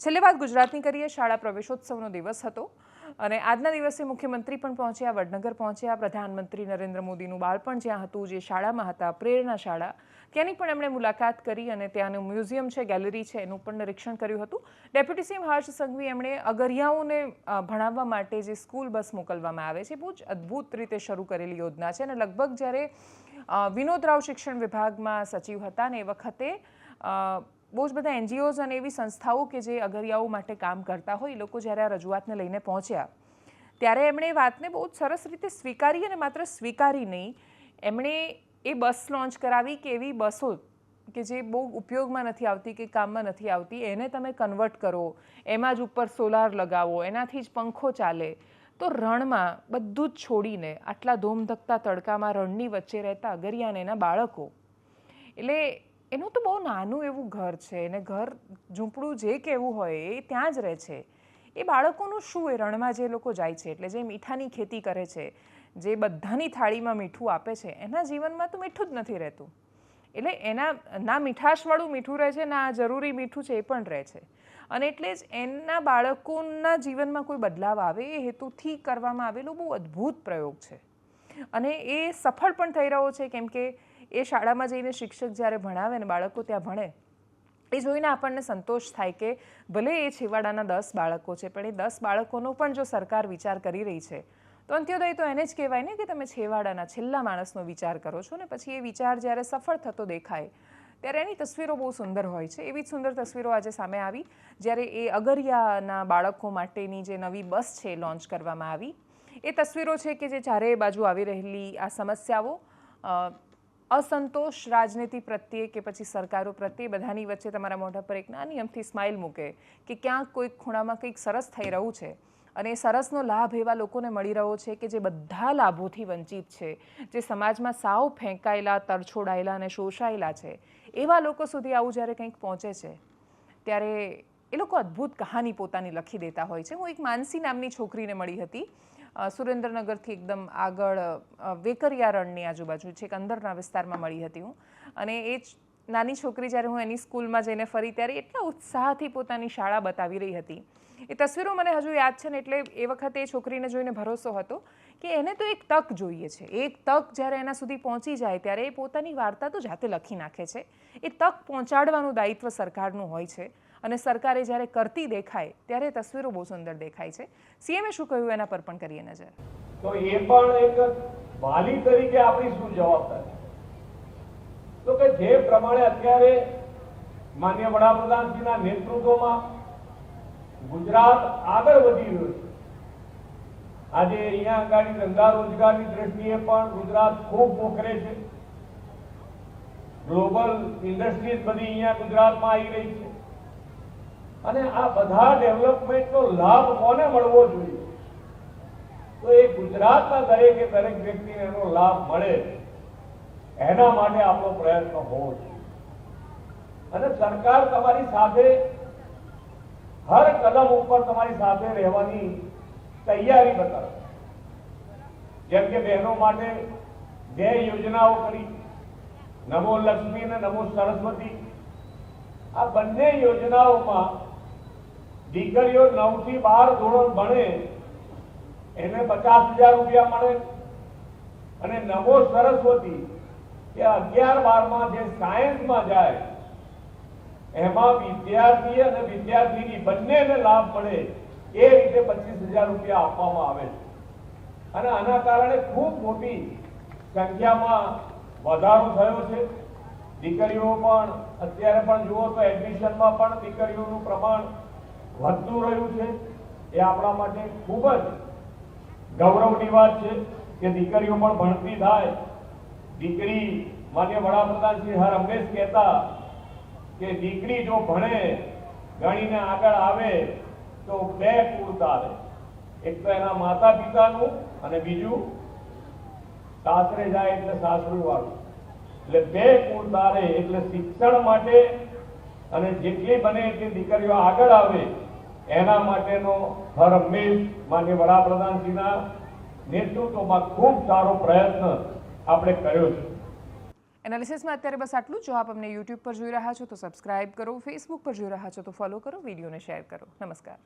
છેલ્લે વાત ગુજરાતની કરીએ. શાળા પ્રવેશોત્સવનો દિવસ હતો અને આજના દિવસે મુખ્યમંત્રી પણ પહોંચ્યા, વડનગર પહોંચ્યા. પ્રધાનમંત્રી નરેન્દ્ર મોદીનું બાળપણ જ્યાં હતું, જે શાળામાં હતા, પ્રેરણા શાળા, ત્યાંની પણ એમણે મુલાકાત કરી અને ત્યાંનું મ્યુઝિયમ છે, ગેલેરી છે, એનું પણ નિરીક્ષણ કર્યું હતું. ડેપ્યુટી સીએમ હર્ષ સંઘવી એમણે અગરિયાઓને ભણાવવા માટે જે સ્કૂલ બસ મોકલવામાં આવે છે, બહુ જ અદ્ભુત રીતે શરૂ કરેલી યોજના છે. અને લગભગ જ્યારે વિનોદ રાવ શિક્ષણ વિભાગમાં સચિવ હતા ને એ વખતે બહુ જ બધા એનજીઓઝ અને એવી સંસ્થાઓ કે જે અગરિયાઓ માટે કામ કરતા હોય, એ લોકો જ્યારે આ રજૂઆતને લઈને પહોંચ્યા ત્યારે એમણે એ વાતને બહુ જ સરસ રીતે સ્વીકારી, અને માત્ર સ્વીકારી નહીં, એમણે એ બસ લોન્ચ કરાવી કે એવી બસો કે જે બહુ ઉપયોગમાં નથી આવતી કે કામમાં નથી આવતી, એને તમે કન્વર્ટ કરો, એમાં જ ઉપર સોલાર લગાવો, એનાથી જ પંખો ચાલે. તો રણમાં બધું જ છોડીને આટલા ધોમધકતા તડકામાં રણની વચ્ચે રહેતા અગરિયાને એના બાળકો, એટલે એનું તો બહુ નાનું એવું ઘર છે, એને ઘર ઝૂંપડું જે કહેવું હોય એ ત્યાં જ રહે છે. એ બાળકોનું શું, એ રણમાં જે લોકો જાય છે, એટલે જે મીઠાની ખેતી કરે છે, જે બધાની થાળીમાં મીઠું આપે છે, એના જીવનમાં તો મીઠું જ નથી રહેતું. એટલે એના ના મીઠાશવાળું મીઠું રહે છે, ના જરૂરી મીઠું છે એ પણ રહે છે. અને એટલે જ એના બાળકોના જીવનમાં કોઈ બદલાવ આવે એ હેતુથી કરવામાં આવેલો બહુ અદ્ભુત પ્રયોગ છે. અને એ સફળ પણ થઈ રહ્યો છે, કેમ કે એ શાળામાં જઈને શિક્ષક જ્યારે ભણાવે ને બાળકો ત્યાં ભણે, એ જોઈને આપણને સંતોષ થાય કે ભલે એ છેવાડાના 10 બાળકો છે, પણ એ 10 બાળકોનો પણ જો સરકાર વિચાર કરી રહી છે, તો અંત્યોદય તો એને જ કહેવાય ને કે તમે છેવાડાના છેલ્લા માણસનો વિચાર કરો છો. ને પછી એ વિચાર જ્યારે સફળ થતો દેખાય ત્યારે એની તસવીરો બહુ સુંદર હોય છે. એવી જ સુંદર તસવીરો આજે સામે આવી જ્યારે એ અગરિયાના બાળકો માટેની જે નવી બસ છે લોન્ચ કરવામાં આવી. એ તસવીરો છે કે જે ચારેય બાજુ આવી રહેલી આ સમસ્યાઓ, અસંતોષ રાજનીતિ પ્રત્યે કે પછી સરકારો પ્રત્યે, બધાની વચ્ચે તમારા મોઢા પર એક નાની અમથી સ્માઇલ મૂકે કે ક્યાંક કોઈક ખૂણામાં કંઈક સરસ થઈ રહ્યું છે અને એ સરસનો લાભ એવા લોકોને મળી રહ્યો છે કે જે બધા લાભોથી વંચિત છે, જે સમાજમાં સાવ ફેંકાયેલા, તરછોડાયેલા અને શોષાયેલા છે, એવા લોકો સુધી આવું જ્યારે કંઈક પહોંચે છે ત્યારે એ લોકો અદ્ભુત કહાની પોતાની લખી દેતા હોય છે. હું એક માનસી નામની છોકરીને મળી હતી, સુરેન્દ્રનગરથી એકદમ આગળ વેકરિયા રણની આજુબાજુ છે, એક અંદરના વિસ્તારમાં મળી હતી હું. અને એ જ નાની છોકરી જ્યારે હું એની સ્કૂલમાં જઈને ફરી ત્યારે એટલા ઉત્સાહથી પોતાની શાળા બતાવી રહી હતી. એ તસવીરો મને હજુ યાદ છે ને, એટલે એ વખતે એ છોકરીને જોઈને ભરોસો હતો કે એને તો એક તક જોઈએ છે. એક તક જ્યારે એના સુધી પહોંચી જાય ત્યારે એ પોતાની વાર્તા તો જાતે લખી નાખે છે. એ તક પહોંચાડવાનું દાયિત્વ સરકારનું હોય છે અને સરકારે જ્યારે કરતી દેખાય ત્યારે તસવીરો બહુ સુંદર દેખાય છે. સીએમએ શું કહ્યું એના પર પણ કરીએ નજર. તો એ પણ એક વાલી તરીકે આપણી શું જવાબદારી, તો કે જે પ્રમાણે અત્યારે માનનીય વડાપ્રધાનશ્રીના નેતૃત્વમાં ગુજરાત આગળ વધી રહ્યું છે. આજે અહીંયા આગળ ધંધા રોજગારની દ્રષ્ટિએ પણ ગુજરાત ખૂબ મોખરે છે. ગ્લોબલ ઇન્ડસ્ટ્રીઝ બધી અહીંયા ગુજરાતમાં આવી રહી છે. અને આ બધા ડેવલપમેન્ટનો લાભ કોને મળવો જોઈએ? તો એ ગુજરાતના દરેકે દરેક વ્યક્તિને એનો લાભ મળે, એના માટે આપણો પ્રયત્ન હોવો જોઈએ. અને સરકાર તમારી સાથે હર કદમ ઉપર તમારી સાથે રહેવાની તૈયારી બતાવે. જેમ કે બહેનો માટે 2 યોજનાઓ કરી, નમો લક્ષ્મી અને નમો સરસ્વતી. આ બંને યોજનાઓમાં દીકરીઓ 9 થી 12 ધોરણ ભણે એને 50,000 રૂપિયા મળે, અને નમો સરસ્વતી એ 11-12માં જે સાયન્સમાં જાય એમાં વિદ્યાર્થી અને વિદ્યાર્થીની બંનેને લાભ મળે એ રીતે 25,000 રૂપિયા આપવામાં આવે છે. અને આના કારણે ખૂબ મોટી સંખ્યામાં વધારો થયો છે. દીકરીઓ પણ અત્યારે પણ જુઓ તો એડમિશનમાં પણ દીકરીઓનું પ્રમાણ વધતું રહ્યું છે. એ આપણા માટે ખૂબ જ ગૌરવની વાત છે કે દીકરીઓ પણ ભણતી થાય. દીકરી, માનનીય વડાપ્રધાન શ્રી હર હંમેશ કહેતા કે દીકરી જો ભણે, ગણીને આગળ આવે તો 2 કુળ તારે. એક તો એના માતા પિતાનું અને બીજું સાસરે જાય એટલે સાસરું વાળું. એટલે 2 કુળ તારે. એટલે શિક્ષણ માટે અને જેટલી બને એટલી દીકરીઓ આગળ આવે એના માટેનો હર હંમેશ માનનીય વડાપ્રધાનશ્રીના નેતૃત્વમાં ખૂબ સારો પ્રયત્ન આપણે કર્યો છે. એનાલિસિસમાં અત્યારે બસ આટલું. જો આપ અમને યુટ્યુબ પર જોઈ રહ્યા છો તો સબસ્ક્રાઇબ કરો, ફેસબુક પર જોઈ રહ્યા છો તો ફોલો કરો, વિડીયોને શેર કરો. નમસ્કાર.